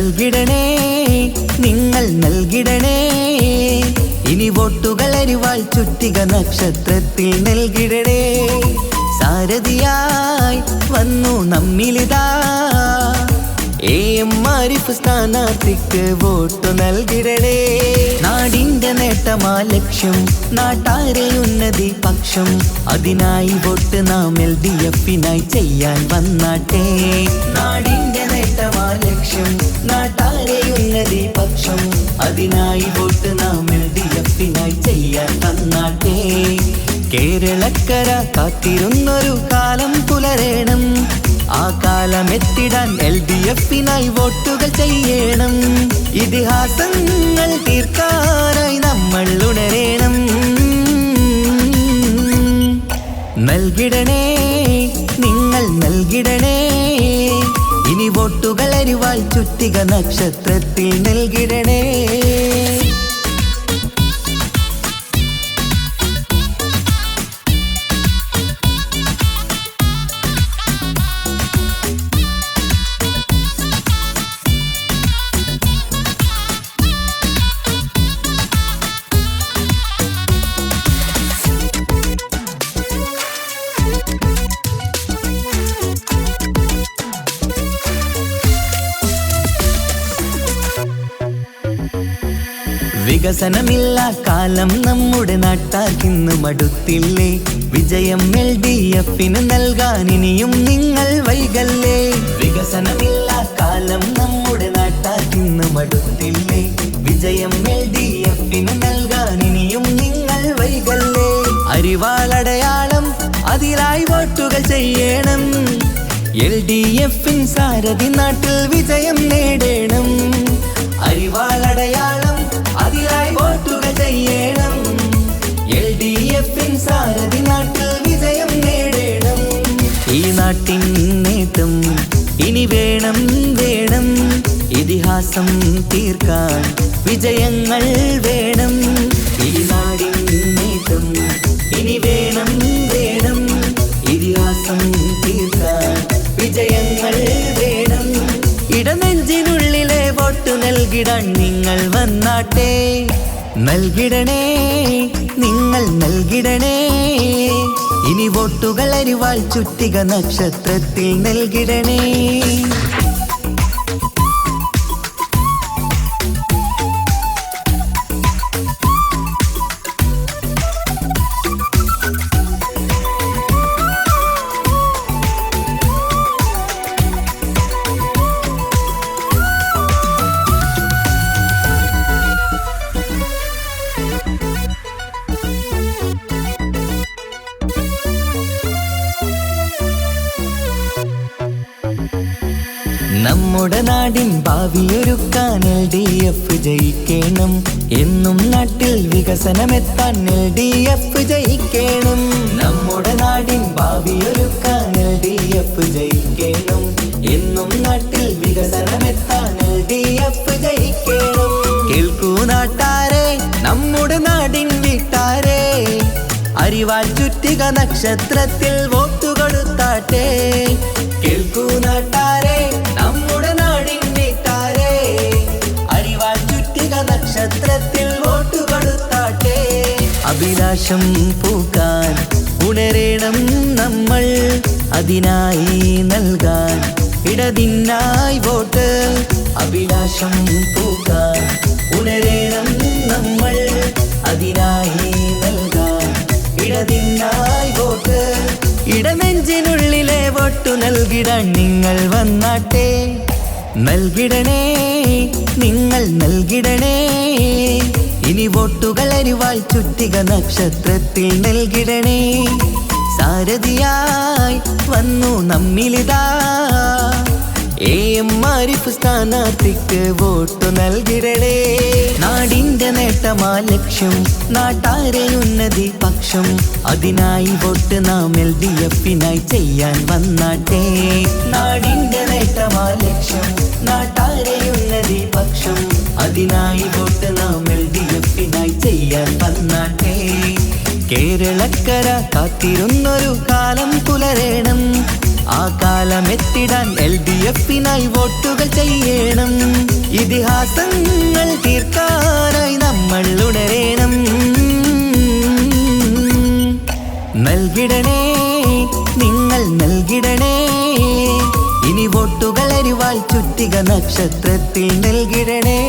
നൽകിടണേ നിങ്ങൾ നൽകിടണേ ഇനി വോട്ടുകൾ അരിവാൾ ചുറ്റിക നക്ഷത്രത്തിൽ നൽകിടണേ സാരഥിയായി വന്നു നമ്മിലിതാ AM ആരിഫ് സ്ഥാനാർത്ഥിക്ക് വോട്ടു നൽകിടണേ നാടിന്റെ നേട്ടമാ ലക്ഷ്യം നാട്ടാരെ ഉന്നതി പക്ഷം അതിനായി വോട്ട് നാം LDF-നായി ചെയ്യാൻ വന്നാട്ടെ നാടിന്റെ നേട്ടമാ ലക്ഷ്യം നാട്ടാരെ ഉന്നതി പക്ഷം അതിനായി വോട്ട് നാം LDF-നായി ചെയ്യാൻ വന്നാട്ടെ കേരളക്കര കാത്തിരുന്നൊരു കാലം പുലരേണം ആ കാലം എത്തിടാൻ LDF-നായി വോട്ടുകൾ ചെയ്യണം ഇതിഹാസങ്ങൾ തീർക്കാനായി നമ്മൾ ഉണരേണം നൽകിടണേ നിങ്ങൾ നൽകിടണേ ഇനി വോട്ടുകൾ അരിവാൾ ചുറ്റിക നക്ഷത്രത്തിൽ നൽകിടണേ വികസനമില്ല കാലം നമ്മുടെ നാട്ടാർക്കിന്ന് മടുത്തില്ലേ വിജയം LDF-ന് നൽകാൻ ഇനിയും നിങ്ങൾ വൈകല്ലേ വികസനമില്ല കാലം നമ്മുടെ നാട്ടാർക്കിന്ന് മടുത്തില്ലേ വിജയം LDF-ന് നൽകാൻ ഇനിയും നിങ്ങൾ വൈകല്ലേ അരിവാളടയാളം അതിലായി വോട്ടുകൾ ചെയ്യണം LDF-ൻ സാരഥി നാട്ടിൽ വിജയം നേടണം അരിവാളടയാളം അതിലായി വോട്ടുകൾ ചെയ്യണം LDF-ൻ സാരഥി നാട്ടിൽ വിജയം നേടണം ഈ നാട്ടിൻ നേട്ടം ഇനി വേണം വേണം ഇതിഹാസം തീർക്കാൻ വിജയങ്ങൾ വേണം ഈ നാടിൻ നേട്ടം ഇനി വേണം വേണം ഇതിഹാസം തീർക്കാൻ വിജയങ്ങൾ വേണം ഇടനെഞ്ചിനുള്ളിലെ വോട്ട് നൽകിടാൻ നിങ്ങൾ വന്നാട്ടെ നൽകിടണേ നിങ്ങൾ നൽകിടണേ ഇനി വോട്ടുകൾ അരിവാൾ ചുറ്റിക നക്ഷത്രത്തിൽ നൽകിടണേ നമ്മുടെ നാടിൻ ഭാവിയൊരുക്കാൻ LDF ജയിക്കണം എന്നും നാട്ടിൽ വികസനമെത്താൻ LDF ജയിക്കണം നമ്മുടെ നാടിൻ ഭാവിയൊരുക്കാൻ LDF ജയിക്കണം എന്നും നാട്ടിൽ വികസനമെത്താൻ LDF ജയിക്കണം കേൾക്കൂ നാട്ടാരെ നമ്മുടെ നാടിൻ വീട്ടാരെ അരിവാൾ ചുറ്റിക നക്ഷത്രത്തിൽ വോട്ടു കൊടുത്താട്ടെ കേൾക്കൂ നാട്ടാരെ നമ്മുടെ നാടിൻ വീട്ടാരെ അരിവാൾ ചുറ്റിക നക്ഷത്രത്തിൽ വോട്ടു കൊടുത്താട്ടെ അഭിലാഷം പൂക്കാൻ ഉണരേണം നമ്മൾ അതിനായി നൽകാൻ ഇടതിനായി വോട്ട് അഭിലാഷം പൂക്കാൻ ഉണരേണം നമ്മൾ അതിനായി നൽകാൻ ഇടതിനായി വോട്ട് ഇടനെഞ്ചിനുള്ളിലെ വോട്ടു നൽകിടാൻ നിങ്ങൾ വന്നാട്ടെ നൽകിടണേ നിങ്ങൾ നൽകിടണേ ഇനി വോട്ടുകൾ അരിവാൾ ചുറ്റിക നക്ഷത്രത്തിൽ നൽകിടണേ സാരഥിയായി വന്നു നമ്മിലിതാ AM ആരിഫ് സ്ഥാനാർത്ഥിക്ക് വോട്ടു നൽകിടണേ നാടിന്റെ നേട്ടമാ ലക്ഷ്യം നാട്ടാരെ ഉന്നതി പക്ഷം അതിനായി വോട്ട് നാം LDF-നായി ചെയ്യാൻ വന്നാട്ടെ നാടിന്റെ നേട്ടമാ ലക്ഷ്യം നാട്ടാരെ ഉന്നതി പക്ഷം അതിനായി വോട്ട് നാം LDF-നായി ചെയ്യാൻ വന്നാട്ടെ കേരളക്കര കാത്തിരുന്നൊരു കാലം പുലരേണം ആ കാലമെത്തി ഉയർത്തിടാൻ LDF-നായി വോട്ടുകൾ ചെയ്യണം. ഇതിഹാസങ്ങൾ തീർക്കാനായി നമ്മൾ ഉണരേണം. നൽകിടണേ, നിങ്ങൾ നൽകിടണേ, ഇനി വോട്ടുകൾ അരിവാൾ ചുറ്റിക നക്ഷത്രത്തിൽ നൽകിടണേ.